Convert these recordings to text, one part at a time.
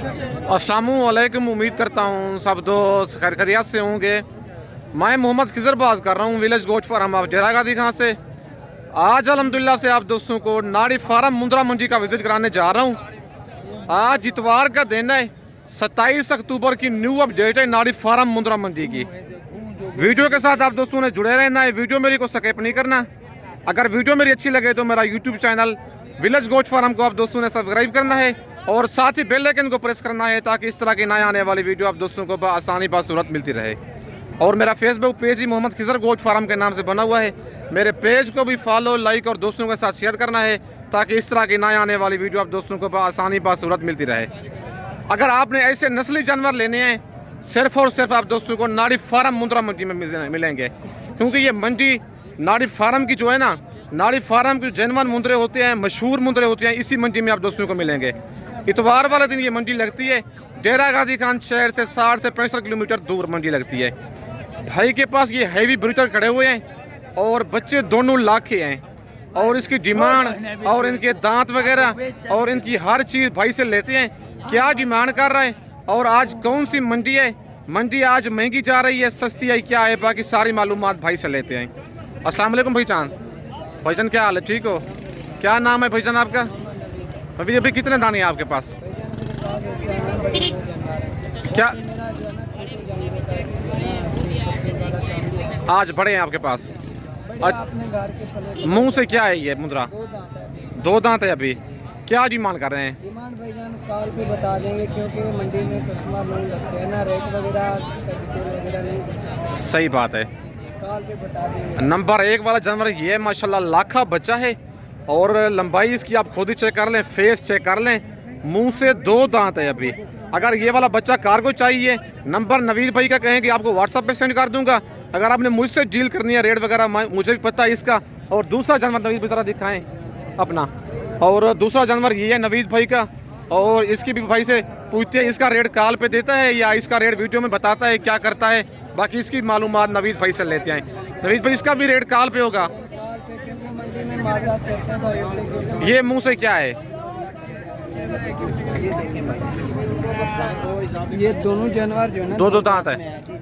अस्सलामुअलैकुम। उम्मीद करता हूँ सब दोस्त खैरियत से होंगे। मैं मोहम्मद खिजर बात कर रहा हूँ, विलेज गोट फार्म आप डेरा गादी खां से। आज अल्हम्दुलिल्लाह से आप दोस्तों को नाड़ी फार्म मुंद्रा मंडी का विजिट कराने जा रहा हूँ। आज इतवार का दिन है, 27 अक्टूबर की न्यू अपडेट है नाड़ी फार्म मुंद्रा मंडी की। वीडियो के साथ आप दोस्तों ने जुड़े रहना है, वीडियो मेरी को स्किप नहीं करना। अगर वीडियो मेरी अच्छी लगे तो मेरा YouTube channel village goat farm को आप दोस्तों ने सब्सक्राइब करना है और साथ ही बेल आइकन को प्रेस करना है ताकि इस तरह की नए आने वाली वीडियो आप दोस्तों को आसानी बासूरत मिलती रहे। और मेरा फेसबुक पेज ही मोहम्मद खिजर गोट फार्म के नाम से बना हुआ है। मेरे पेज को भी फॉलो, लाइक और दोस्तों के साथ शेयर करना है ताकि इस तरह की नए आने वाली वीडियो आप दोस्तों को आसानी बासूरत मिलती रहे। अगर आपने ऐसे नस्ली जानवर लेने हैं, सिर्फ और सिर्फ आप दोस्तों को नाड़ी फार्म मुंद्रा मंडी में मिलेंगे, क्योंकि ये मंडी नाड़ी फार्म की जो है ना, नाड़ी फार्म के जेनवन मुंद्रे होते हैं, मशहूर मुंद्रे होते हैं, इसी मंडी में आप दोस्तों को मिलेंगे। इतवार वाले दिन ये मंडी लगती है। डेरा गाजी खान शहर से 60 से 65 किलोमीटर दूर मंडी लगती है। भाई के पास ये हैवी ब्रीडर खड़े हुए हैं और बच्चे दोनों लाख के हैं और इसकी डिमांड और इनके दांत वगैरह और इनकी हर चीज़ भाई से लेते हैं। क्या डिमांड कर रहे हैं और आज कौन सी मंडी है, मंडी आज महंगी जा रही है, सस्ती है, क्या है, बाकी सारी मालूमात भाई से लेते हैं। अस्सलाम वालेकुम भाईजान। भाईजान क्या हाल है, ठीक हो? क्या नाम है भाईजान आपका? अभी कितने दाने हैं आपके पास? क्या आज बड़े हैं आपके पास? मुंह से क्या है ये मुंद्रा? दो दांत है। अभी क्या डिमांड कर रहे हैं? डिमांड भाईजान कॉल पे बता देंगे, क्योंकि मंडी में कस्टमर लोग लगते हैं ना, रेट वगैरह नहीं। सही बात है, कॉल पे बता देंगे। नंबर 1 वाला जानवर ये माशाल्लाह लाखा बच्चा है और लंबाई इसकी आप खुद ही चेक कर लें, फेस चेक कर लें, मुंह से 2 दांत है। अभी अगर ये वाला बच्चा कार्गो चाहिए, नंबर नवीर भाई का कहेंगे आपको व्हाट्सएप पे सेंड कर दूंगा। अगर आपने मुझसे डील करनी है, रेट वगैरह मुझे भी पता है इसका। और दूसरा जानवर नवीर भाई जरा दिखाएं अपना। और दूसरा जानवर ये है नवीर भाई का, और इसकी भी भाई से पूछते हैं इसका रेट कॉल पे देता है या इसका रेट वीडियो में बताता है, क्या करता है, बाकी इसकी मालूमात नवीर भाई से लेते हैं। नवीर भाई इसका भी रेट कॉल पे होगा। ये मुंह से क्या है? ये दोनों जानवर जो है दो दांत है।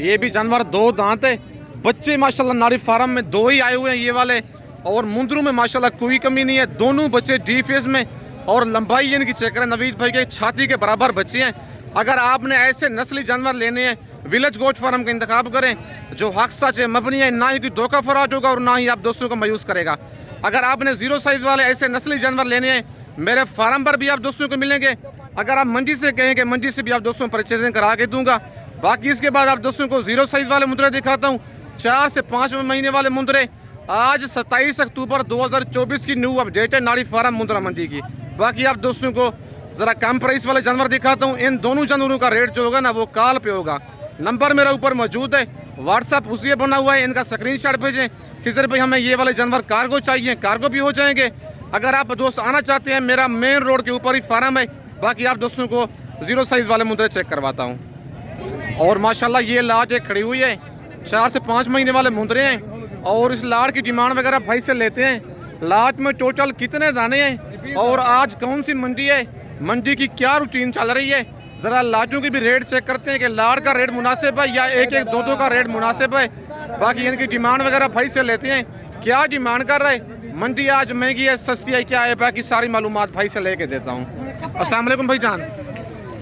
ये भी जानवर 2 दांत है। बच्चे माशाल्लाह नाड़ी फार्म में 2 ही आए हुए हैं ये वाले, और मुंद्रू में माशाल्लाह कोई कमी नहीं है। दोनों बच्चे डी फेस में और लंबाई इनकी चेक करें, नवीद भाई के छाती के बराबर बच्चे हैं। अगर आपने ऐसे नस्ली जानवर लेने हैं, विलेज गोट फार्म का इंतखाब करें जो हक सच है, मबनी है, ना ही कोई धोखा फराज होगा और ना ही आप दोस्तों को मायूस करेगा। अगर आपने 0 साइज वाले ऐसे नस्ली जानवर लेने हैं, मेरे फार्म पर भी आप दोस्तों को मिलेंगे। अगर आप मंडी से कहेंगे, मंडी से भी आप दोस्तों परचेजिंग करा के दूंगा। बाकी इसके बाद आप दोस्तों को 0 साइज वाले मुंद्रे दिखाता हूँ, 4 से 5 महीने वाले मुंद्रे। आज 27 अक्टूबर 2024 की न्यू अपडेट है नाड़ी फार्म मुंद्रा मंडी की। बाकी आप दोस्तों को ज़रा कम प्राइस वाले जानवर दिखाता हूँ। इन दोनों जानवरों का रेट जो होगा ना वो कॉल पे होगा। नंबर मेरा ऊपर मौजूद है, व्हाट्सअप उसी बना हुआ है, इनका स्क्रीनशॉट भेजें। खिजर भाई हमें ये वाले जानवर कार्गो चाहिए, कार्गो भी हो जाएंगे। अगर आप दोस्त आना चाहते हैं, मेरा मेन रोड के ऊपर ही फार्म है। बाकी आप दोस्तों को 0 साइज वाले मुंद्रे चेक करवाता हूँ। और माशाल्लाह ये लाट एक खड़ी हुई है, 4 से 5 महीने वाले मुंद्रे हैं और इस लाट की डिमांड वगैरह भाई से लेते हैं। लाट में टोटल कितने दाने हैं और आज कौन सी मंडी है, मंडी की क्या रूटीन चल रही है, ज़रा लाटों की भी रेट चेक करते हैं कि लाट का रेट मुनासिब है या 1-1, 2-2 का रेट मुनासिब है। बाकी इनकी डिमांड वगैरह भाई से लेते हैं, क्या डिमांड कर रहे हैं, मंडी आज महंगी है, सस्ती है, क्या है, बाकी सारी मालूमात भाई से लेके देता हूँ। अस्सलाम वालेकुम भाईजान।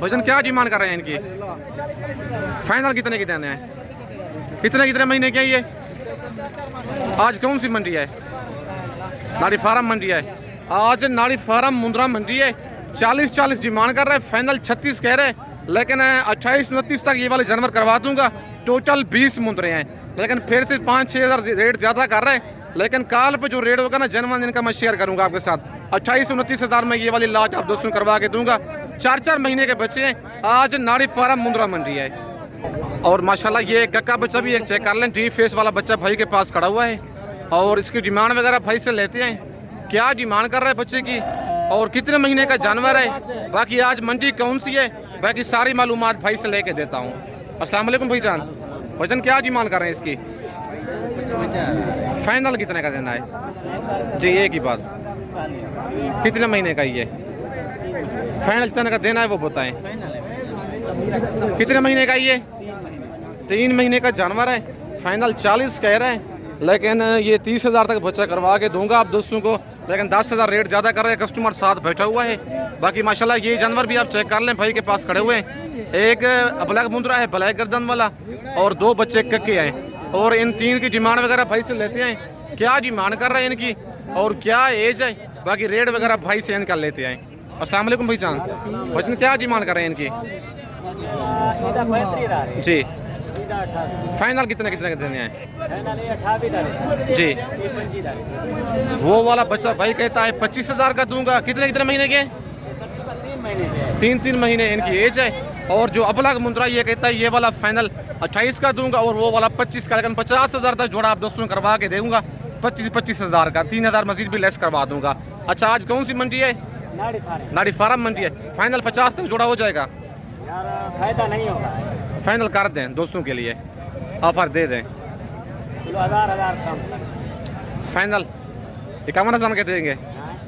भाईजान क्या डिमांड कर रहे हैं इनकी? फाइनल कितने की देने हैं? कितने महीने के ये? आज कौन सी मंडी है? नाड़ी फार्म मंडी है। आज नाड़ी फार्म मुंद्रा मंडी है। 40 डिमांड कर रहे हैं, फाइनल 36 कह रहे हैं, लेकिन 28-29 तक ये वाले जानवर करवा दूंगा। टोटल 20 मुंद्रे हैं, लेकिन फिर से 5-6 हज़ार रेट ज़्यादा कर रहे हैं। लेकिन कॉल पे जो रेट होगा ना जनवन इनका मैं शेयर करूंगा आपके साथ। 28-29 हज़ार में ये वाली लाट आप दोस्तों करवा के दूंगा। 4 महीने के बच्चे हैं। आज नाड़ी फार्म मुंद्रा मंडी है। और माशाल्लाह ये गक्का बच्चा भी एक चेक कर लें, डी फेस वाला बच्चा भाई के पास खड़ा हुआ है और इसकी डिमांड वगैरह भाई से लेते हैं। क्या डिमांड कर रहा है बच्चे की और कितने महीने का जानवर है, बाकी आज मंडी कौन सी है, बाकी सारी मालूमात भाई से लेके देता हूँ। अस्सलाम वालेकुम भाईजान। भाईजान क्या डिमांड कर रहे हैं इसकी? फाइनल कितने का देना है जी? एक ही बात, कितने महीने का ये? फाइनल कितने का देना है वो बताएं। कितने महीने का ये? 3 महीने का जानवर है। फाइनल 40 कह रहे हैं, लेकिन ये 30,000 तक बच्चा करवा के दूंगा आप दोस्तों को, लेकिन 10,000 रेट ज़्यादा कर रहे हैं। कस्टमर साथ बैठा हुआ है। बाकी माशाल्लाह ये जानवर भी आप चेक कर लें, भाई के पास खड़े हुए हैं। एक ब्लैक मुंद्रा है, ब्लैक गर्दन वाला, और 2 बच्चे कक्के हैं। और इन 3 की डिमांड वगैरह भाई से लेते हैं, क्या डिमांड कर रहे हैं इनकी और क्या एज है, बाकी रेट वगैरह भाई से इनका लेते हैं। अस्सलाम वालेकुम भाई जान, बच्चन क्या डिमांड कर रहे हैं इनकी जी? फाइनल कितने के देने हैं जी? वो वाला बच्चा भाई कहता है 25,000 का दूंगा। कितने महीने के? 3 महीने इनकी एज है। और जो अबलग मुंद्रा ये कहता है ये वाला फाइनल 28 का दूंगा और वो वाला 25 का, लेकिन 50,000 तक जोड़ा आप दोस्तों करवा के दूंगा। 25,000 का, 3,000 मजीद भी लेस करवा दूंगा। अच्छा, आज कौन सी मंडी है? नाड़ी फार्म मंडी है। फाइनल 50 तक जोड़ा हो जाएगा? फायदा नहीं होगा, फाइनल कर दें दोस्तों के लिए, ऑफर दे दें। 1000 कम फाइनल 51,000 के देंगे।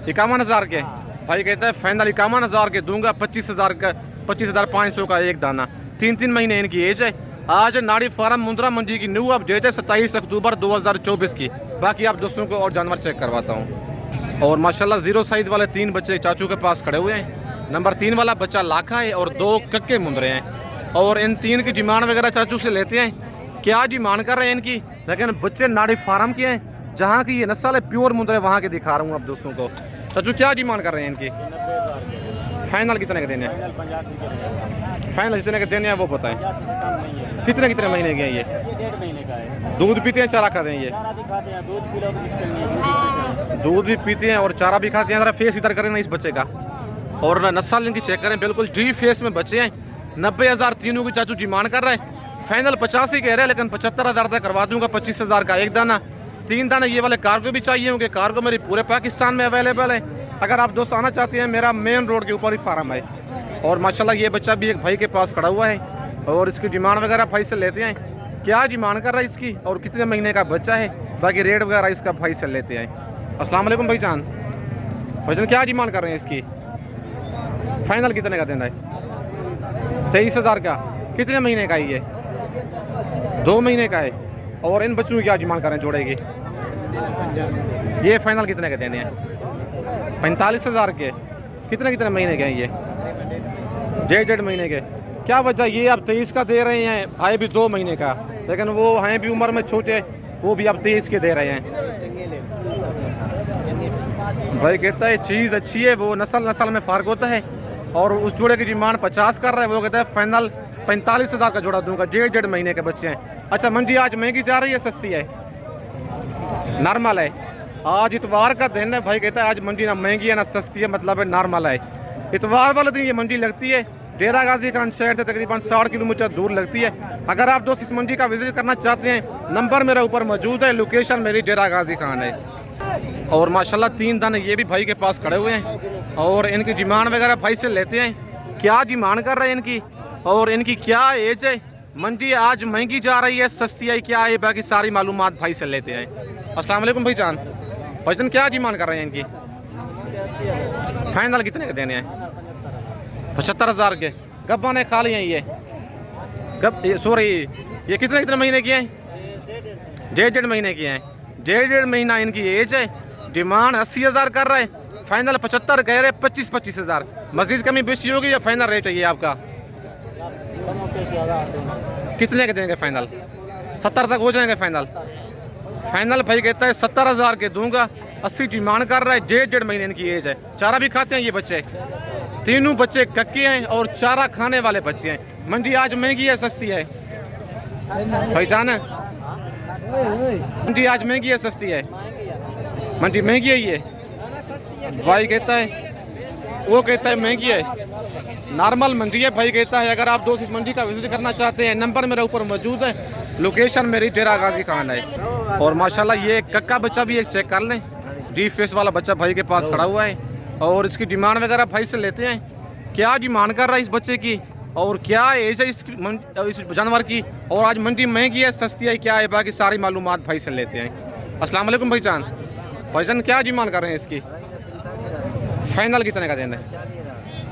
51,000 के भाई कहता है फाइनल 51,000 के दूंगा। 25,000 का, 25,500 का एक दाना। 3 महीने इनकी एज है। आज नाड़ी फार्म मुंद्रा मंडी की न्यू अपडेट है 27 अक्टूबर 2024 की। बाकी आप दोस्तों को और जानवर चेक करवाता हूँ। और माशाल्लाह 0 साइज वाले 3 बच्चे चाचू के पास खड़े हुए हैं। नंबर 3 वाला बच्चा लाखा है और 2 कक्के मुंद्रे हैं। और इन 3 की डिमांड वगैरह चाचू से लेते हैं, क्या डिमांड कर रहे हैं इनकी, लेकिन बच्चे नाड़ी फार्म के हैं। जहाँ की ये नस्ल है प्योर मुंद्रे, वहाँ के दिखा रहा हूँ आप दोस्तों को। चाचू क्या डिमांड कर रहे हैं इनकी? फाइनल कितने के देने हैं? फाइनल जितने के देने हैं वो बताएं। कितने महीने के हैं ये? 1.5 महीने का है। दूध पीते हैं, चारा खाते हैं ये? चारा भी खाते हैं, दूध पिलाओ तो मुश्किल नहीं है, दूध भी पीते हैं और चारा भी खाते हैं। जरा फेस इधर करें ना इस बच्चे का, और नस्ल इनकी चेक करें, बिल्कुल डी फेस में बच्चे हैं। 90,000 तीनों की चाचू डिमांड कर रहे हैं। फाइनल 50 ही कह रहे हैं, लेकिन 75,000 तक करवा दूंगा। 25,000 का एक दाना। 3 दाना ये वाले कार्गो भी चाहिए होंगे। कार्गो मेरी पूरे पाकिस्तान में अवेलेबल है। अगर आप दोस्त आना चाहते हैं, मेरा मेन रोड के ऊपर ही फार्म है। और माशाल्लाह ये बच्चा भी एक भाई के पास खड़ा हुआ है और इसकी डिमांड वगैरह भाई से लेते हैं, क्या डिमांड कर रहा है इसकी और कितने महीने का बच्चा है, बाकी रेट वगैरह इसका भाई से लेते हैं। अस्सलाम वालेकुम भाई जान, भाईजान क्या डिमांड कर रहे हैं इसकी? फाइनल कितने का देना है? 23,000 का। कितने महीने का है ये? 2 महीने का है। और इन बच्चों की क्या डिमांड कर रहे हैं जोड़े की? ये फाइनल कितने के देने हैं? 45,000 के। कितने महीने के हैं ये? 1.5 महीने के। क्या वजह ये आप 23 का दे रहे हैं? आए भी 2 महीने का, लेकिन वो हैं भी उम्र में छोटे, वो भी आप 23 के दे रहे हैं। भाई कहता है चीज़ अच्छी है, वो नस्ल में फ़र्क होता है। और उस जोड़े की डिमांड 50 कर रहा है, वो कहता है फाइनल 45,000 का जोड़ा दूंगा। 1.5 महीने के बच्चे हैं। अच्छा, मंडी आज महंगी जा रही है सस्ती है? नॉर्मल है। आज इतवार का दिन है, भाई कहता है आज मंडी ना महंगी है ना सस्ती है, मतलब है नॉर्मल है। इतवार वाले दिन ये मंडी लगती है। डेरा गाजी खान शहर से तकरीबन 60 किलोमीटर दूर लगती है। अगर आप दोस्त इस मंडी का विजिट करना चाहते हैं, नंबर मेरे ऊपर मौजूद है, लोकेशन मेरी डेरा गाजी खान है। और माशाल्लाह 3 दाने ये भी भाई के पास खड़े हुए हैं और इनकी डिमांड वगैरह भाई से लेते हैं, क्या डिमांड कर रहे हैं इनकी और इनकी क्या एज है। मंडी आज महंगी जा रही है, सस्ती है, क्या है, बाकी सारी मालूमात भाई से लेते हैं। अस्सलाम वालेकुम भाई जान, भाईजान क्या डिमांड कर रहे हैं इनकी? फाइनल कितने के देने हैं? 75,000 के। गब्बा ने खा लिए हैं ये? सॉरी, ये कितने महीने की हैं? 1.5 महीने की हैं। 1.5 महीना इनकी एज है। डिमांड 80,000 कर रहे हैं, फाइनल 75 कह रहे हैं। 25,000 मजीद कमी बेशी होगी या फाइनल रेट है ये आपका? कितने के देंगे फाइनल? 70 तक हो जाएंगे फाइनल? फाइनल भाई कहता है 70,000 के दूंगा। 80 डिमांड कर रहा है। 1.5 महीने इनकी एज है। चारा भी खाते हैं ये बच्चे? तीनों बच्चे कक्के हैं और चारा खाने वाले बच्चे हैं। मंडी आज महंगी है सस्ती है भाईजान? मंडी आज महंगी है सस्ती है? मंडी महंगी है ये भाई कहता है, वो कहता है महंगी है। नॉर्मल मंडी है भाई कहता है। अगर आप दोस्त इस मंडी का विजिट करना चाहते हैं, नंबर मेरे ऊपर मौजूद है, लोकेशन मेरी डेरा गाजी खान है। और माशाल्लाह ये कक्का बच्चा भी एक चेक कर लें, डी फेस वाला बच्चा भाई के पास खड़ा हुआ है और इसकी डिमांड वगैरह भाई से लेते हैं, क्या डिमांड कर रहा है इस बच्चे की और क्या एज है इस जानवर की और आज मंडी महंगी है सस्ती है क्या है, बाकी सारी मालूमात भाई से लेते हैं। अस्सलाम वालेकुम भाईजान, भाईजान क्या डिमांड कर रहे हैं इसकी? फाइनल कितने का देना है?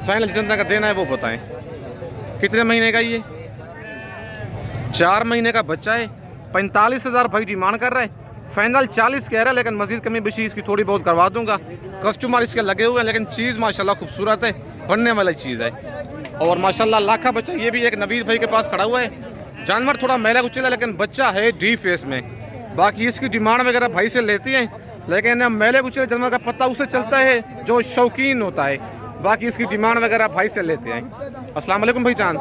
फाइनल जितना का देना है वो बताएं। कितने महीने का ये? 4 महीने का बच्चा है। 45,000 भाई डिमांड कर रहा है। फाइनल 40 कह रहा है, लेकिन मजीद कमी बेशी इसकी थोड़ी बहुत करवा दूंगा। कस्टमर इसके लगे हुए हैं, लेकिन चीज़ माशाल्लाह खूबसूरत है, बनने वाली चीज़ है। और माशाल्लाह लाखा बच्चा ये भी एक नवीद भाई के पास खड़ा हुआ है। जानवर थोड़ा मैला कुचला, लेकिन बच्चा है डी फेस में। बाकी इसकी डिमांड वगैरह भाई से लेती हैं, लेकिन मैले कुचले जानवर का पता उसे चलता है जो शौकीन होता है। बाकी इसकी डिमांड वगैरह भाई से लेते हैं। अस्सलाम वालेकुम भाई जान।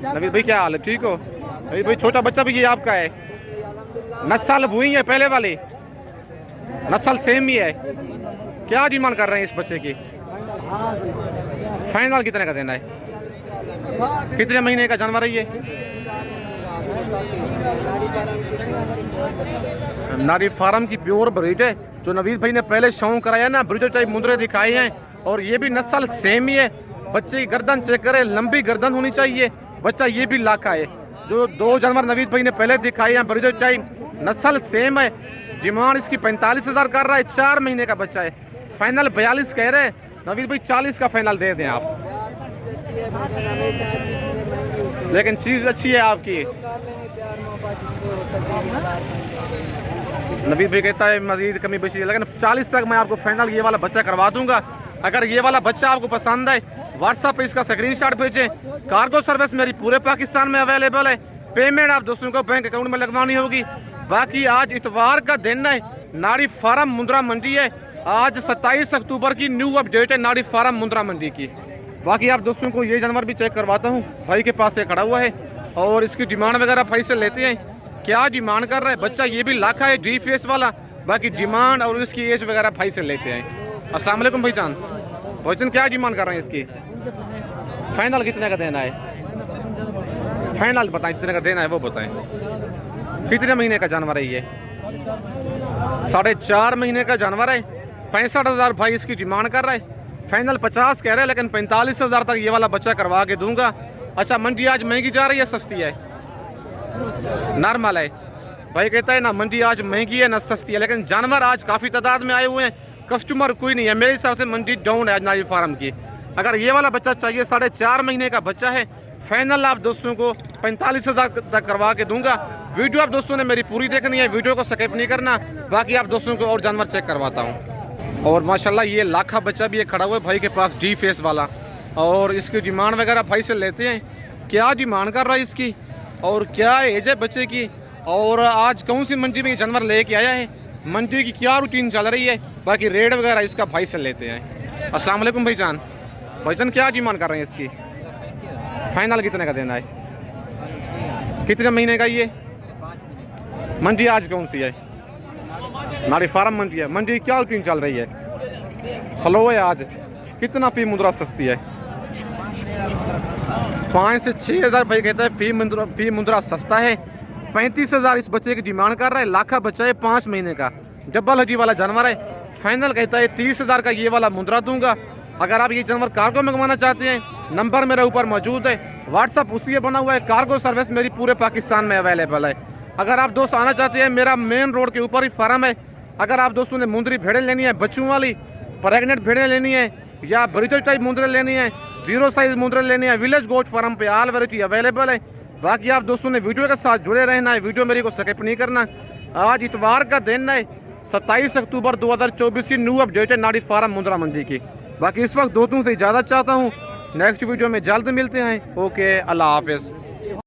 नवीद भाई क्या हाल है? ठीक हो भाई? छोटा बच्चा भी ये आपका है? नस्ल हुई है पहले वाली? नस्ल सेम ही है? क्या डिमांड कर रहे हैं इस बच्चे की? फाइनल कितने का देना है? कितने महीने का जानवर है ये? नारी फार्म की प्योर ब्रीड है, जो नवीद भाई ने पहले शौक कराया ना, ब्रीडर टाइप मुंदरे दिखाए हैं। और ये भी नस्ल सेम ही है। बच्चे की गर्दन चेक करें, लंबी गर्दन होनी चाहिए। बच्चा ये भी लाखा है। जो 2 जानवर नवीद भाई ने पहले दिखाए हैं ब्रीडर टाइप, नस्ल सेम है। डिमांड इसकी 45,000 कर रहा है। 4 महीने का बच्चा है। फाइनल 42 कह रहे हैं नवीद भाई। 40 का फाइनल दे दें आप। लेकिन चीज़ अच्छी है आपकी। नवीद भाई कहता है मजीद कमी बेची है, लेकिन 40 तक मैं आपको फाइनल ये वाला बच्चा करवा दूंगा। अगर ये वाला बच्चा आपको पसंद है, व्हाट्सएप पे इसका स्क्रीनशॉट भेजें। कार्गो सर्विस मेरी पूरे पाकिस्तान में अवेलेबल है। पेमेंट आप दोस्तों को बैंक अकाउंट में लगवानी होगी। बाकी आज इतवार का दिन है। नाड़ी फार्म मुंद्रा मंडी है। आज 27 अक्टूबर की न्यू अपडेट है नाड़ी फार्म मुंद्रा मंडी की। बाकी आप दोस्तों को ये जानवर भी चेक करवाता हूँ। भाई के पास से खड़ा हुआ है और इसकी डिमांड वगैरह भाई से लेते हैं। क्या डिमांड कर रहा है बच्चा? ये भी लाखा है, डी फेस वाला। बाकी डिमांड और इसकी एज वगैरह भाई से लेते हैं। अस्सलाम वालेकुम भाई जान। भाईजान क्या डिमांड कर रहे हैं इसकी? फाइनल कितने का देना है? फाइनल बताएं कितने का देना है वो बताएं। कितने महीने का जानवर है ये? 4.5 महीने का जानवर है। 65,000 भाई इसकी डिमांड कर रहा है। फाइनल 50 कह रहे हैं, लेकिन 45,000 तक ये वाला बच्चा करवा के दूंगा। अच्छा, मंडी आज महंगी जा रही है सस्ती है? नॉर्मल है। भाई कहता है ना मंडी आज महंगी है ना सस्ती है, लेकिन जानवर आज काफ़ी तादाद में आए हुए हैं। कस्टमर कोई नहीं है। मेरे हिसाब से मंडी डाउन है आज नारी फार्म की। अगर ये वाला बच्चा चाहिए, 4.5 महीने का बच्चा है, फाइनल आप दोस्तों को 45,000 तक करवा के दूंगा। वीडियो आप दोस्तों ने मेरी पूरी देखनी है, वीडियो को स्किप नहीं करना। बाकी आप दोस्तों को और जानवर चेक करवाता हूँ। और माशाल्लाह ये लाखा बच्चा भी एक खड़ा हुआ है भाई के पास, डी फेस वाला। और इसकी डिमांड वगैरह भाई से लेते हैं। क्या डिमांड कर रहा है इसकी और क्या एज है बच्चे की, और आज कौन सी मंडी में ये जानवर लेके आया है, मंडी की क्या रूटीन चल रही है। बाकी रेट वगैरह इसका भाई से लेते हैं। अस्सलाम वालेकुम भाई जान। भाईजान क्या डिमांड कर रहे हैं इसकी? फाइनल कितने का देना है? कितने महीने का ये? मंडी आज कौन सी है? नारी फार्म मंडी है। मंडी क्या रूटीन चल रही है? स्लो है आज। कितना फी मुद्रा सस्ती है? 5 से 6,000 भाई कहता है फी मुद्रा सस्ता है। 35,000 इस बच्चे की डिमांड कर रहा है। लाखा बच्चा है, 5 महीने का, डबल हड्डी वाला जानवर है। फाइनल कहता है 30,000 का ये वाला मुद्रा दूंगा। अगर आप ये जानवर कार्गो मंगवाना चाहते हैं, नंबर मेरे ऊपर मौजूद है। व्हाट्सअप उसी बना हुआ है। कार्गो सर्विस मेरी पूरे पाकिस्तान में अवेलेबल है। अगर आप दोस्त आना चाहते हैं, मेरा मेन रोड के ऊपर ही फार्म है। अगर आप दोस्तों ने मुंदरी भेड़ें लेनी है, बच्चों वाली प्रेगनेंट भेड़ें लेनी है, या ब्रीडर टाइप मुंदरे लेनी है, 0 साइज मुंदरे लेनी है, विलेज गोट फार्म पे ऑल वैरायटी अवेलेबल है। बाकी आप दोस्तों ने वीडियो के साथ जुड़े रहना है, वीडियो मेरी को स्किप नहीं करना। आज इतवार का दिन है, 27 अक्टूबर 2024 की न्यू अपडेट है नाड़ी फार्म मुंद्रा मंडी की। बाकी इस वक्त दोस्तों से इजाज़त चाहता हूँ। नेक्स्ट वीडियो में जल्द मिलते हैं। ओके, अल्लाह हाफिज़।